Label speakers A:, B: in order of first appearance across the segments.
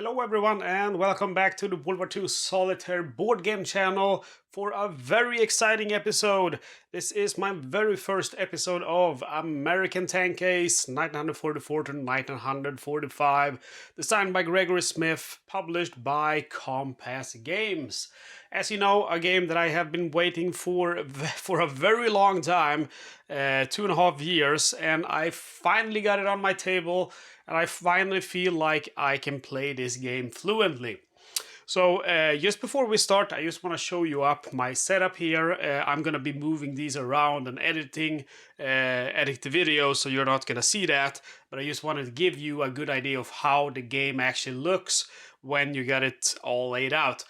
A: Hello everyone and welcome back to the World War II Solitaire board game channel for a very exciting episode. This is my very first episode of American Tank Ace 1944 to 1945, designed by Gregory Smith, published by Compass Games. As you know, a game that I have been waiting for a very long time, 2.5 years, and I finally got it on my table. And I finally feel like I can play this game fluently. So just before we start, I just want to show you up my setup here. I'm going to be moving these around and edit the video, so you're not going to see that. But I just wanted to give you a good idea of how the game actually looks when you got it all laid out.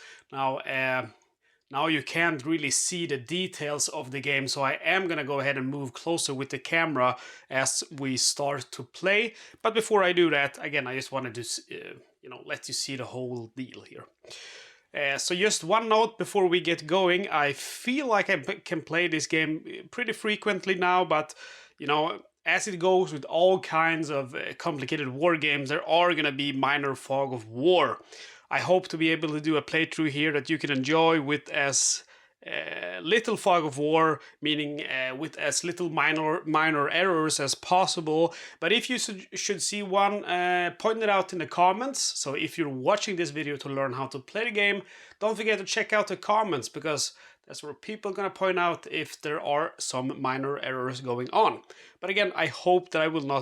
A: Now you can't really see the details of the game, so I am going to go ahead and move closer with the camera as we start to play. But before I do that, again, I just wanted to let you see the whole deal here. So just one note before we get going. I feel like I can play this game pretty frequently now, but as it goes with all kinds of complicated war games, there are going to be minor fog of war. I hope to be able to do a playthrough here that you can enjoy with as little fog of war, meaning with as little minor errors as possible. But if you should see one, point it out in the comments. So if you're watching this video to learn how to play the game, don't forget to check out the comments, because that's where people are going to point out if there are some minor errors going on. But again, I hope that I will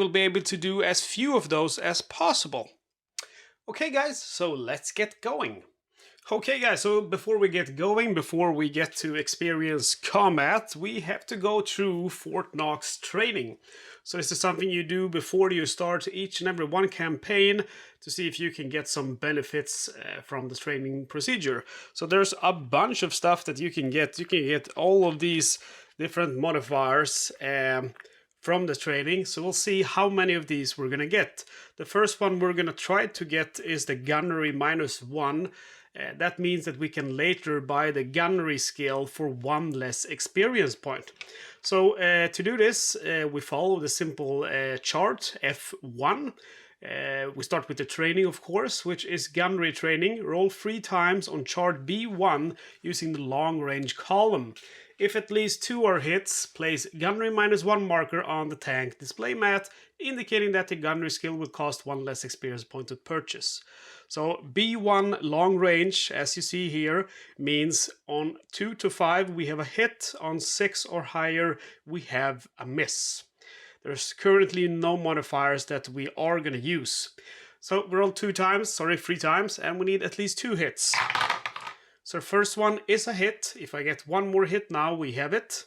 A: be able to do as few of those as possible. Okay guys, so let's get going. Okay guys, so before we get going, before we get to experience combat, we have to go through Fort Knox training. So this is something you do before you start each and every one campaign to see if you can get some benefits from the training procedure. So there's a bunch of stuff that you can get. You can get all of these different modifiers from the training, so we'll see how many of these we're gonna get. The first one we're gonna try to get is the gunnery -1. That means that we can later buy the gunnery skill for 1 less experience point. So to do this, we follow the simple chart F1. We start with the training, of course, which is gunnery training. Roll 3 times on chart B1 using the long range column. If at least 2 are hits, place gunnery -1 marker on the tank display mat, indicating that the gunnery skill will cost 1 less experience point to purchase. So B1 long range, as you see here, means on 2 to 5 we have a hit, on 6 or higher we have a miss. There's currently no modifiers that we are going to use. So we roll 3 times, and we need at least 2 hits. So first one is a hit. If I get 1 more hit now, we have it.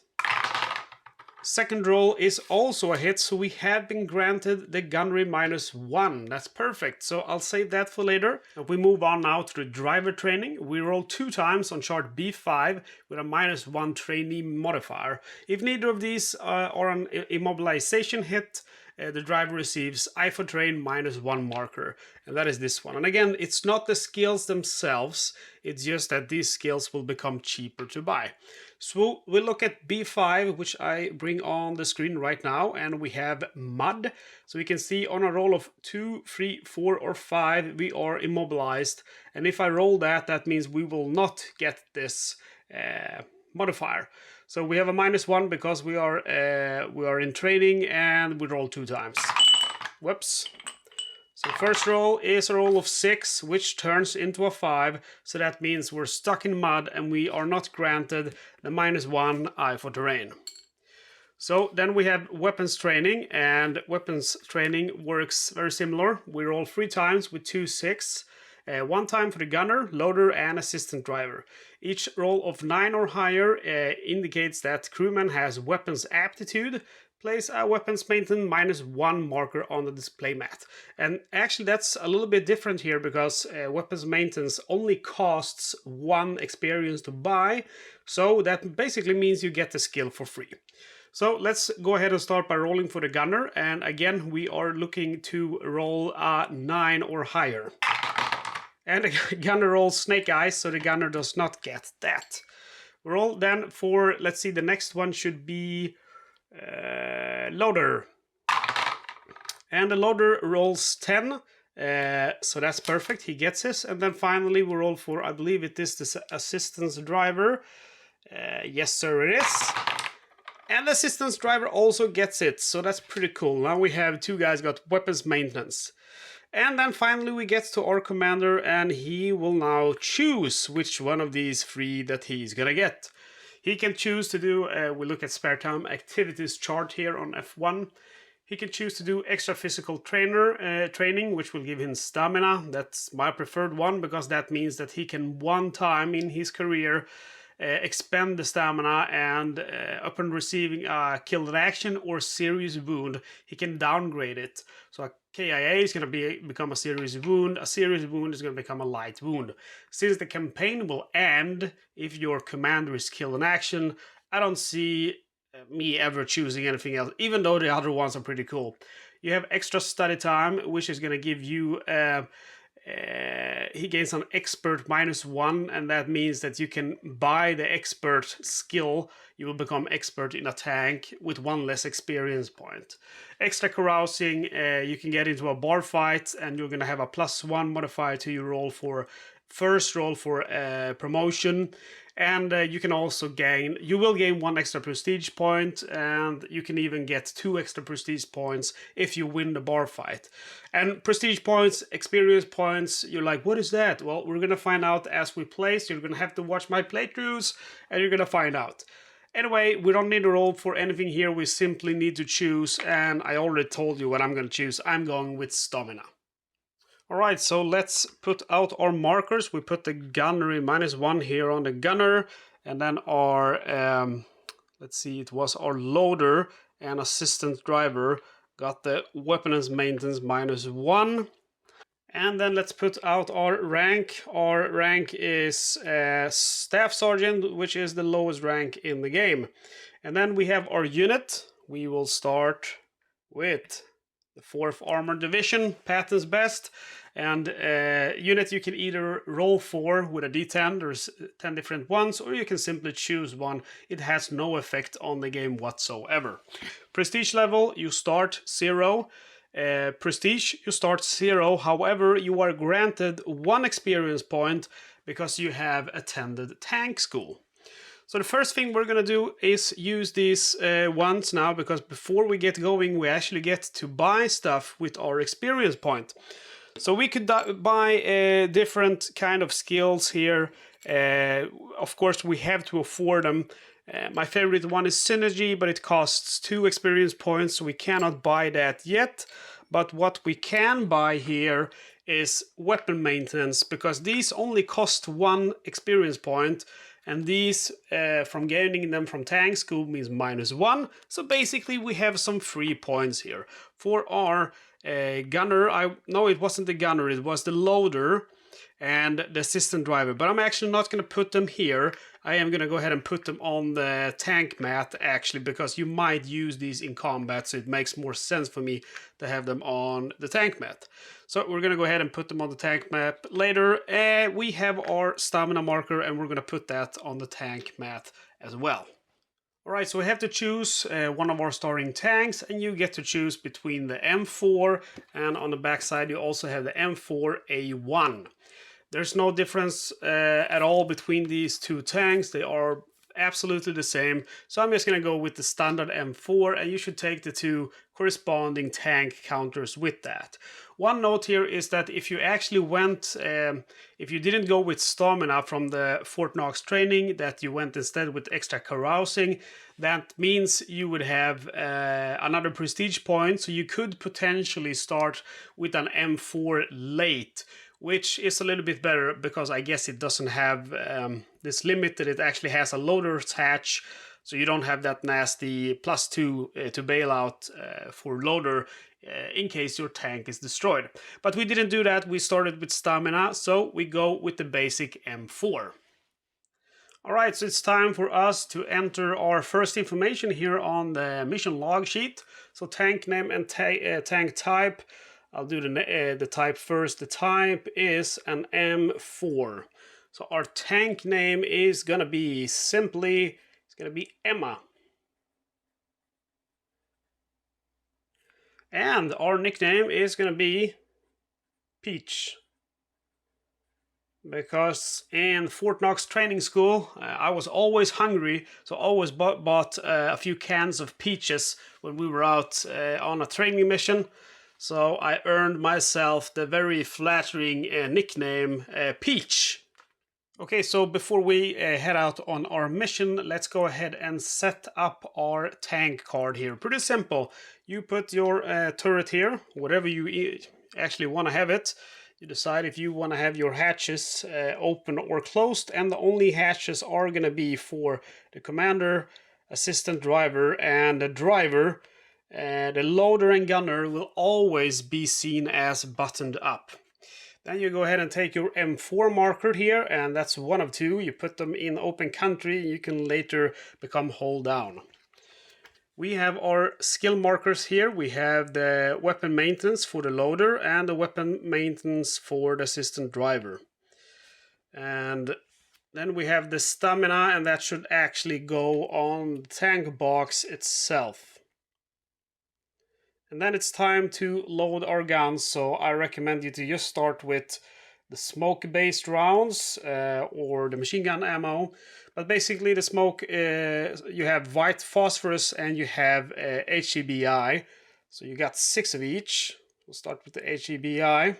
A: Second roll is also a hit, so we have been granted the gunnery -1. That's perfect, so I'll save that for later. If we move on now to the driver training, we roll 2 times on chart B5 with a -1 trainee modifier. If neither of these are an immobilization hit, the driver receives I for train -1 marker, and that is this one. And again, it's not the skills themselves, it's just that these skills will become cheaper to buy. So we'll look at B5, which I bring on the screen right now, and we have mud. So we can see on a roll of 2, 3, 4, or 5, we are immobilized. And if I roll that, that means we will not get this modifier. So we have a -1 because we are in training, and we roll 2 times. Whoops. So first roll is a roll of 6, which turns into a 5. So that means we're stuck in mud and we are not granted the -1 I for terrain. So then we have weapons training, and weapons training works very similar. We roll 3 times with 2 6. 1 time for the gunner, loader, and assistant driver. Each roll of 9 or higher indicates that crewman has weapons aptitude. Place a weapons maintenance -1 marker on the display mat. And actually that's a little bit different here, because weapons maintenance only costs 1 experience to buy. So that basically means you get the skill for free. So let's go ahead and start by rolling for the gunner. And again, we are looking to roll a 9 or higher. And the gunner rolls snake eyes, so the gunner does not get that. Roll then for, let's see, the next one should be loader. And the loader rolls 10. So that's perfect. He gets this. And then finally we roll for, I believe it is the assistance driver. Yes, sir, it is. And the assistance driver also gets it. So that's pretty cool. Now we have two guys got weapons maintenance. And then finally we get to our commander, and he will now choose which one of these three that he's gonna get. He can choose to do, we look at spare time activities chart here on F1. He can choose to do extra physical training, which will give him stamina. That's my preferred one, because that means that he can one time in his career expend the stamina, and upon receiving a killed in action or serious wound, he can downgrade it. So a KIA is going to become a serious wound is going to become a light wound. Since the campaign will end if your commander is killed in action, I don't see me ever choosing anything else, even though the other ones are pretty cool. You have extra study time, which is going to give you he gains an expert -1, and that means that you can buy the expert skill. You will become expert in a tank with 1 less experience point. Extra carousing, you can get into a bar fight, and you're gonna have a +1 modifier to your roll for first roll for promotion. And you can also you will gain 1 extra prestige point, and you can even get 2 extra prestige points if you win the bar fight. And prestige points, experience points, you're like, what is that? Well, we're gonna find out as we play, so you're gonna have to watch my playthroughs, and you're gonna find out. Anyway, we don't need to roll for anything here, we simply need to choose, and I already told you what I'm gonna choose. I'm going with stamina. Alright, so let's put out our markers. We put the gunnery -1 here on the gunner, and then our, let's see, it was our loader and assistant driver got the weapons maintenance -1. And then let's put out our rank. Our rank is Staff Sergeant, which is the lowest rank in the game. And then we have our unit. We will start with the 4th Armored Division, Patton's Best. And unit you can either roll for with a D10, there's 10 different ones, or you can simply choose one. It has no effect on the game whatsoever. Prestige level, you start 0. Prestige, you start 0. However, you are granted 1 experience point because you have attended tank school. So the first thing we're gonna do is use these ones now, because before we get going, we actually get to buy stuff with our experience point. So we could buy different kind of skills here. Of course, we have to afford them. My favorite one is Synergy, but it costs 2 experience points, so we cannot buy that yet. But what we can buy here is weapon maintenance, because these only cost 1 experience point, and these from gaining them from tank school means -1. So basically we have some free points here. For our gunner, no, it wasn't the gunner, it was the loader and the assistant driver, but I'm actually not going to put them here. I am going to go ahead and put them on the tank mat, actually, because you might use these in combat, so it makes more sense for me to have them on the tank mat. So we're going to go ahead and put them on the tank mat later. We have our stamina marker, and we're going to put that on the tank mat as well. Alright, so we have to choose one of our starting tanks, and you get to choose between the M4, and on the back side you also have the M4A1. There's no difference at all between these two tanks. They are absolutely the same. So I'm just going to go with the standard M4, and you should take the 2 corresponding tank counters with that. One note here is that if you actually went, if you didn't go with stamina from the Fort Knox training, that you went instead with extra carousing, that means you would have another prestige point, so you could potentially start with an M4 late, which is a little bit better because I guess it doesn't have this limit, that it actually has a loader attach, so you don't have that nasty +2 to bail out for loader in case your tank is destroyed. But we didn't do that, we started with stamina, so we go with the basic M4. Alright, so it's time for us to enter our first information here on the mission log sheet. So tank name and tank type. I'll do the type first. The type is an M4. So our tank name is gonna be simply, it's gonna be Emma. And our nickname is gonna be Peach. Because in Fort Knox training school, I was always hungry, so always bought a few cans of peaches when we were out on a training mission. So I earned myself the very flattering nickname Peach. Okay, so before we head out on our mission, let's go ahead and set up our tank card here. Pretty simple. You put your turret here, whatever you actually want to have it. You decide if you want to have your hatches open or closed, and the only hatches are going to be for the commander, assistant driver, and the driver. The loader and gunner will always be seen as buttoned up. Then you go ahead and take your M4 marker here, and that's one of two. You put them in open country, you can later become hold down. We have our skill markers here. We have the weapon maintenance for the loader and the weapon maintenance for the assistant driver. And then we have the stamina, and that should actually go on the tank box itself. And then it's time to load our guns, so I recommend you to just start with the smoke-based rounds or the machine gun ammo. But basically the smoke, you have white phosphorus and you have HEBI. So you got 6 of each. We'll start with the HEBI.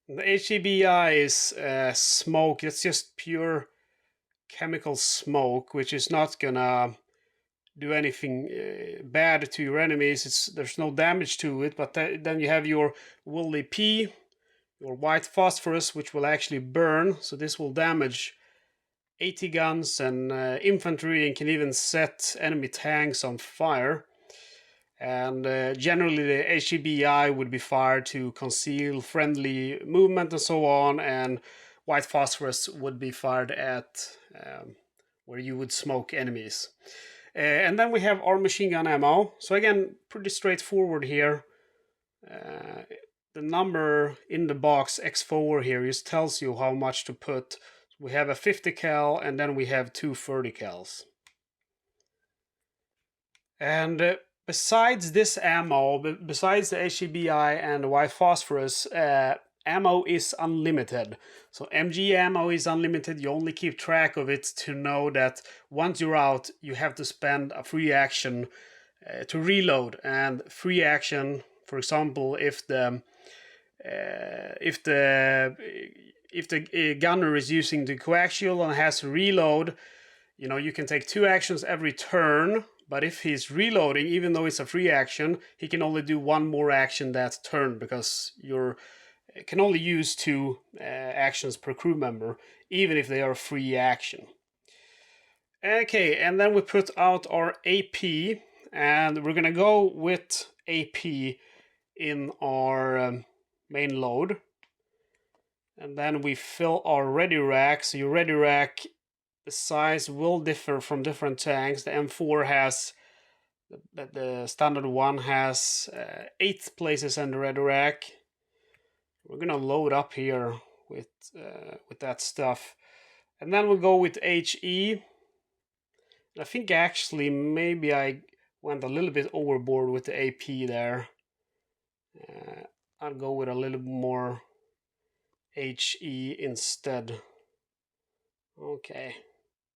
A: And the HEBI is smoke. It's just pure chemical smoke, which is not gonna do anything bad to your enemies. There's no damage to it. But then you have your woolly P, your white phosphorus, which will actually burn. So this will damage AT guns and infantry, and can even set enemy tanks on fire. And generally the HEBI would be fired to conceal friendly movement and so on, and white phosphorus would be fired at where you would smoke enemies. And then we have our machine gun ammo. So again, pretty straightforward here. The number in the box X4 here just tells you how much to put. We have a 50 cal, and then we have 2 30 cals. And besides this ammo, besides the HEBI and the white phosphorus, ammo is unlimited. So MG ammo is unlimited. You only keep track of it to know that once you're out, you have to spend a free action to reload. And free action, for example, if the gunner is using the coaxial and has to reload, you know, you can take 2 actions every turn. But if he's reloading, even though it's a free action, he can only do 1 more action that turn, because you can only use 2 actions per crew member, even if they are free action. Okay, and then we put out our AP, and we're gonna go with AP in our main load. And then we fill our ready rack. So your ready rack, the size will differ from different tanks. The M4 has, the standard one has 8 places in the ready rack. We're gonna load up here with that stuff. And then we'll go with HE. I think actually maybe I went a little bit overboard with the AP there. I'll go with a little more HE instead. Okay,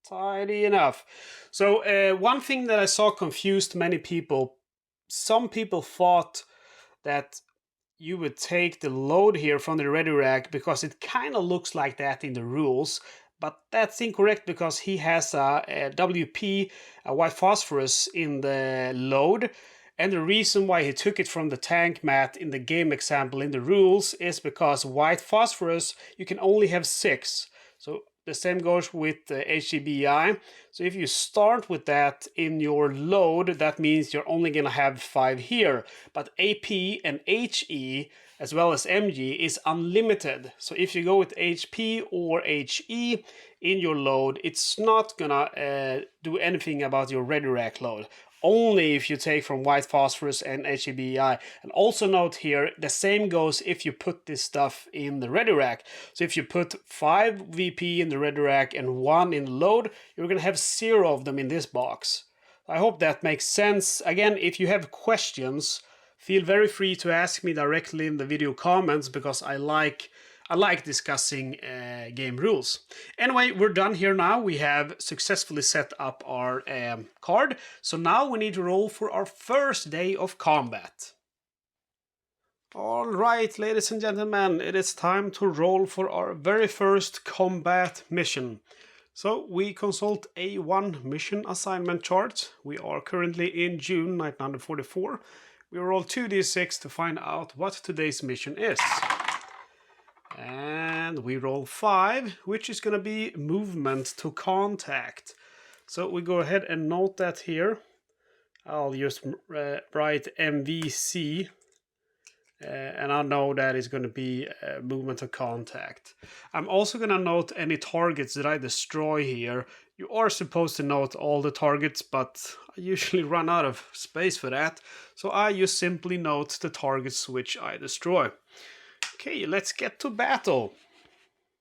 A: tidy enough. So one thing that I saw confused many people, some people thought that you would take the load here from the ready rack because it kind of looks like that in the rules, but that's incorrect because he has a WP, a white phosphorus in the load. And the reason why he took it from the tank mat in the game example in the rules is because white phosphorus, you can only have 6. So the same goes with the HEBI. So if you start with that in your load, that means you're only going to have 5 here. But AP and HE, as well as MG, is unlimited. So if you go with HP or HE in your load, it's not going to do anything about your ready rack load. Only if you take from white phosphorus and HEBI. And also note here, the same goes if you put this stuff in the ready rack. So if you put 5 VP in the ready rack and 1 in the load, you're going to have 0 of them in this box. I hope that makes sense. Again, if you have questions, feel very free to ask me directly in the video comments, because I like discussing game rules. Anyway, we're done here now. We have successfully set up our card. So now we need to roll for our first day of combat. Alright, ladies and gentlemen, it is time to roll for our very first combat mission. So we consult A1 mission assignment chart. We are currently in June 1944. We roll 2d6 to find out what today's mission is. And we roll 5, which is going to be movement to contact. So we go ahead and note that here. I'll just write MVC. And I know that is going to be movement to contact. I'm also going to note any targets that I destroy here. You are supposed to note all the targets, but I usually run out of space for that. So I just simply note the targets which I destroy. Okay, let's get to battle.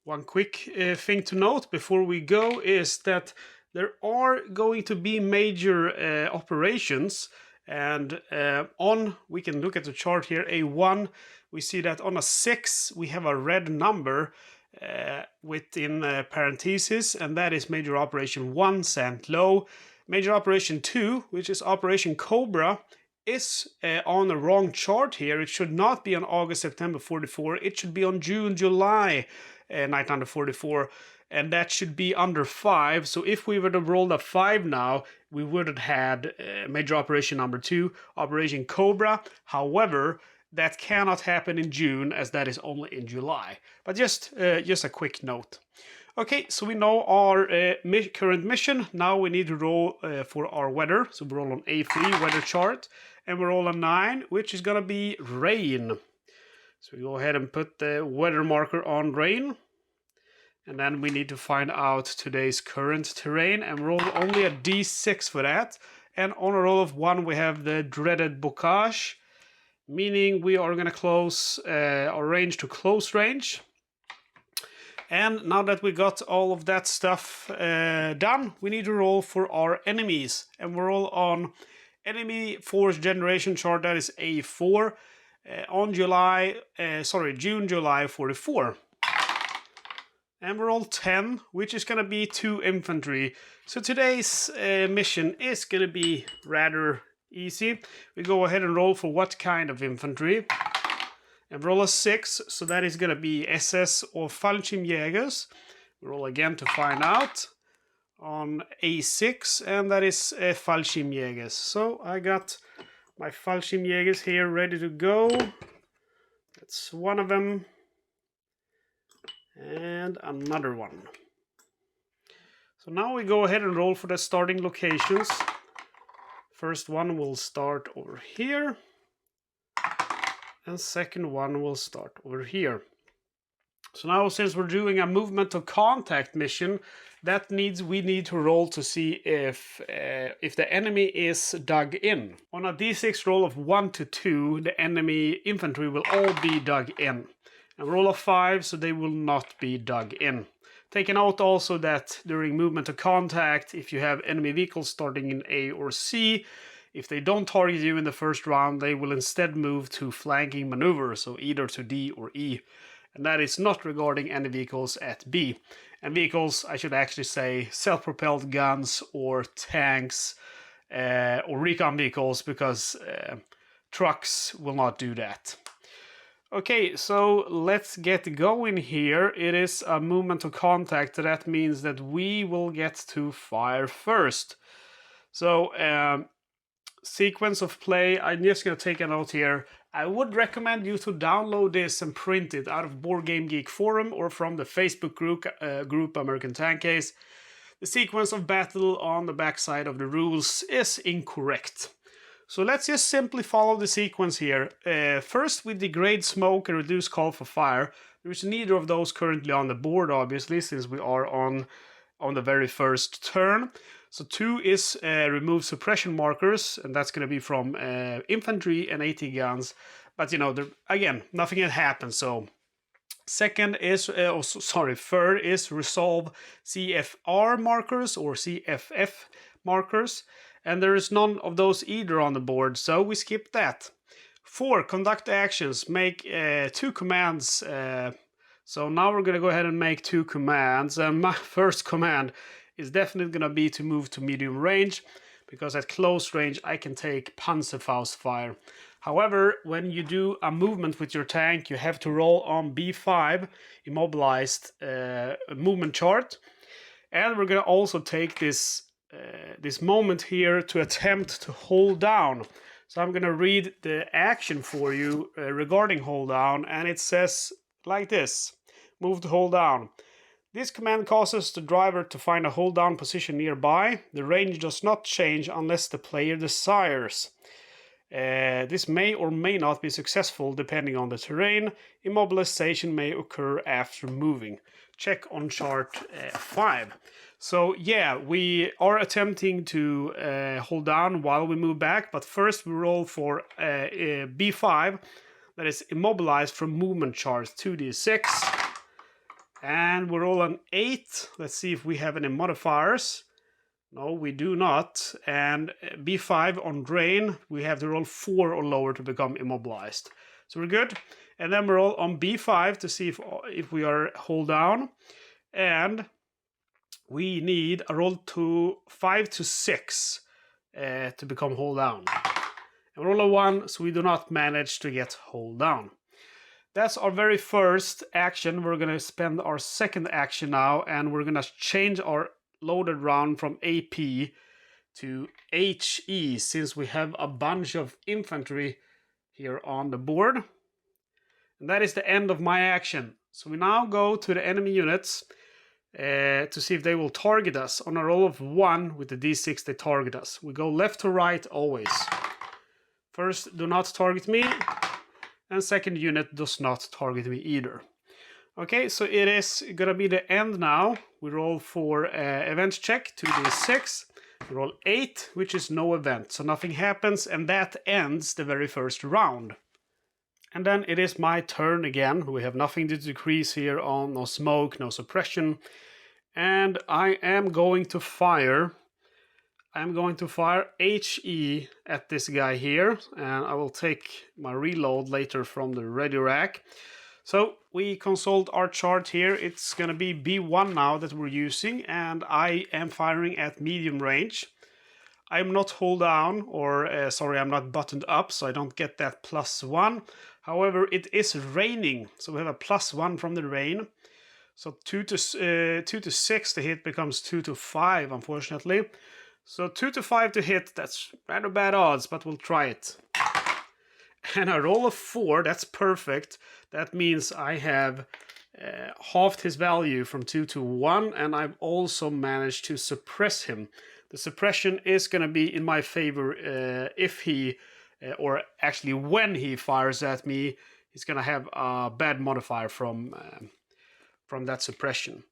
A: One quick thing to note before we go is that there are going to be major operations. And we can look at the chart here, A1, we see that on a 6 we have a red number within parentheses, and that is Major Operation 1, St. Lo. Major Operation 2, which is Operation Cobra, is on the wrong chart here. It should not be on August, September 44, it should be on June, July 1944. And that should be under 5. So if we would have rolled a 5 now, we would have had Major Operation number 2, Operation Cobra. However, that cannot happen in June, as that is only in July. But just a quick note. Okay, so we know our current mission. Now we need to roll for our weather. So we roll on A3 weather chart, and we roll a 9, which is going to be rain. So we go ahead and put the weather marker on rain. And then we need to find out today's current terrain, and roll only a d6 for that. And on a roll of 1 we have the dreaded bocage, meaning we are going to close our range to close range. And now that we got all of that stuff done, we need to roll for our enemies. And we roll on enemy force generation chart, that is A4, on June, July 44. And we're all 10, which is going to be 2 infantry. So today's mission is going to be rather easy. We go ahead and roll for what kind of infantry. And roll a 6, so that is going to be SS or Fallschirmjägers. We roll again to find out. On A6, and that is Fallschirmjägers. So I got my Fallschirmjägers here ready to go. That's one of them. And another one. So now we go ahead and roll for the starting locations. First one will start over here, and second one will start over here. So now, since we're doing a movement to contact mission, we need to roll to see if the enemy is dug in. On a d6 roll of 1 to 2, the enemy infantry will all be dug in. And roll a 5, so they will not be dug in. Take note also that during movement to contact, if you have enemy vehicles starting in A or C, if they don't target you in the first round, they will instead move to flanking maneuver, so either to D or E. And that is not regarding any vehicles at B. And vehicles, I should actually say, self-propelled guns or tanks or recon vehicles, because trucks will not do that. Okay, so let's get going here. It is a movement to contact. That means that we will get to fire first. So, sequence of play, I'm just going to take a note here. I would recommend you to download this and print it out of Boardgame Geek forum or from the Facebook group American Tank Case. The sequence of battle on the backside of the rules is incorrect. So let's just simply follow the sequence here. First, we degrade smoke and reduce call for fire. There is neither of those currently on the board, obviously, since we are on the very first turn. So 2 is remove suppression markers, and that's going to be from infantry and AT guns. But, you know, again, nothing had happened, so... Third is resolve CFR markers or CFF markers. And there is none of those either on the board, so we skip that. 4. Conduct actions. Make 2 commands. So now we're going to go ahead and make 2 commands. And my first command is definitely going to be to move to medium range, because at close range I can take Panzerfaust fire. However, when you do a movement with your tank, you have to roll on B5, immobilized movement chart. And we're going to also take this moment here to attempt to hold down. So I'm going to read the action for you regarding hold down, and it says like this: move to hold down. This command causes the driver to find a hold down position nearby. The range does not change unless the player desires. This may or may not be successful depending on the terrain. Immobilization may occur after moving. Check on chart 5. So yeah, we are attempting to hold down while we move back, but first we roll for B5, that is immobilized from movement charts, 2d6. And we roll an 8. Let's see if we have any modifiers. No, we do not. And B5 on drain, we have to roll 4 or lower to become immobilized. So we're good. And then we roll on B5 to see if we are hold down. And we need a roll to 5 to 6 to become hold down. And roll a 1, so we do not manage to get hold down. That's our very first action. We're going to spend our second action now, and we're going to change our loaded round from AP to HE, since we have a bunch of infantry here on the board. And that is the end of my action. So we now go to the enemy units to see if they will target us. On a roll of 1 with the D6, they target us. We go left to right always. First, do not target me. And second unit does not target me either. Okay, so it is gonna be the end now. We roll for event check, 2d6. We roll 8, which is no event, so nothing happens, and that ends the very first round. And then it is my turn again. We have nothing to decrease here on, no smoke, no suppression. And I am going to fire. I'm going to fire HE at this guy here, and I will take my reload later from the ready rack. So we consult our chart here. It's going to be B1 now that we're using, and I am firing at medium range. I'm not hold down, or sorry, I'm not buttoned up, so I don't get that +1. However, it is raining, so we have a +1 from the rain. So 2 to 6 to hit becomes 2 to 5, unfortunately. So 2 to 5 to hit, that's rather bad odds, but we'll try it. And a roll of 4, that's perfect. That means I have halved his value from 2 to 1, and I've also managed to suppress him. The suppression is going to be in my favor if he, or actually when he fires at me, he's going to have a bad modifier from that suppression.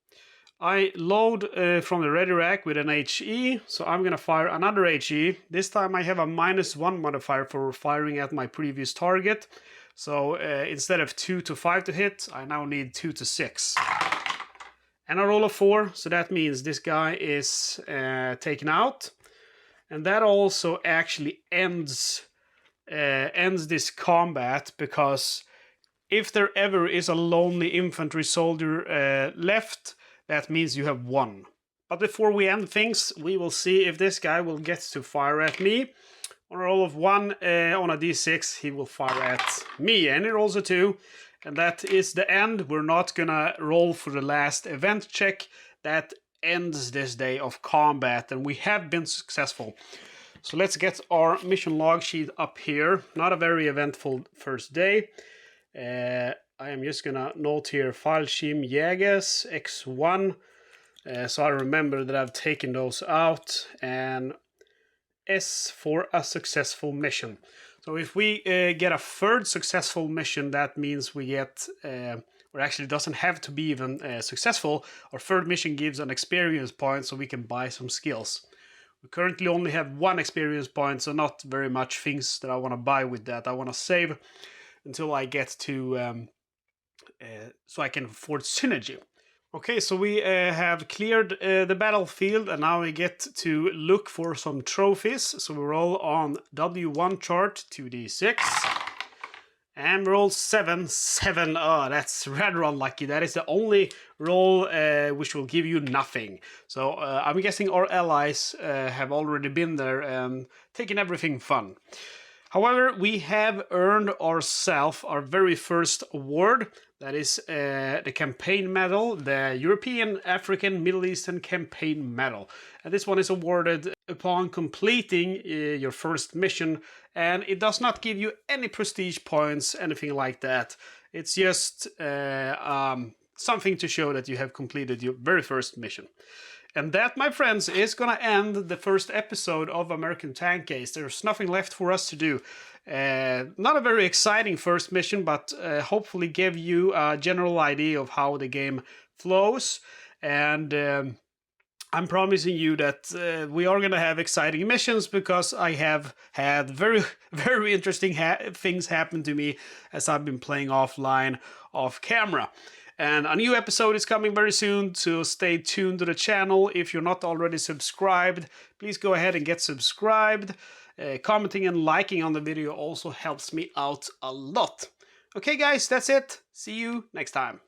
A: I load from the ready rack with an HE, so I'm going to fire another HE. This time I have a -1 modifier for firing at my previous target. So instead of 2 to 5 to hit, I now need 2 to 6. And I roll a 4, so that means this guy is taken out. And that also actually ends this combat, because if there ever is a lonely infantry soldier left, that means you have won. But before we end things, we will see if this guy will get to fire at me. On a roll of 1 on a d6, he will fire at me, and he rolls a 2. And that is the end. We're not gonna roll for the last event check. That ends this day of combat, and we have been successful. So let's get our mission log sheet up here. Not a very eventful first day. I am just gonna note here Fallschirm Jägers X1, so I remember that I've taken those out, and S for a successful mission. So if we get a third successful mission, that means we get, or actually it doesn't have to be even successful. Our third mission gives an experience point, so we can buy some skills. We currently only have 1 experience point, so not very much things that I want to buy with that. I want to save until I get to so I can afford synergy. Okay, so we have cleared the battlefield, and now we get to look for some trophies. So we roll on W1 chart, 2d6. And roll 7, 7. Oh, that's rather unlucky. That is the only roll which will give you nothing. So I'm guessing our allies have already been there and taken everything fun. However, we have earned ourselves our very first award. That is the campaign medal, the European, African, Middle Eastern campaign medal. And this one is awarded upon completing your first mission, and it does not give you any prestige points, anything like that. It's just something to show that you have completed your very first mission. And that, my friends, is gonna end the first episode of American Tank Ace. There's nothing left for us to do. Not a very exciting first mission, but hopefully give you a general idea of how the game flows. And I'm promising you that we are gonna have exciting missions, because I have had very, very interesting things happen to me as I've been playing offline, off camera. And a new episode is coming very soon, so stay tuned to the channel. If you're not already subscribed, please go ahead and get subscribed. Commenting and liking on the video also helps me out a lot. Okay guys, that's it. See you next time.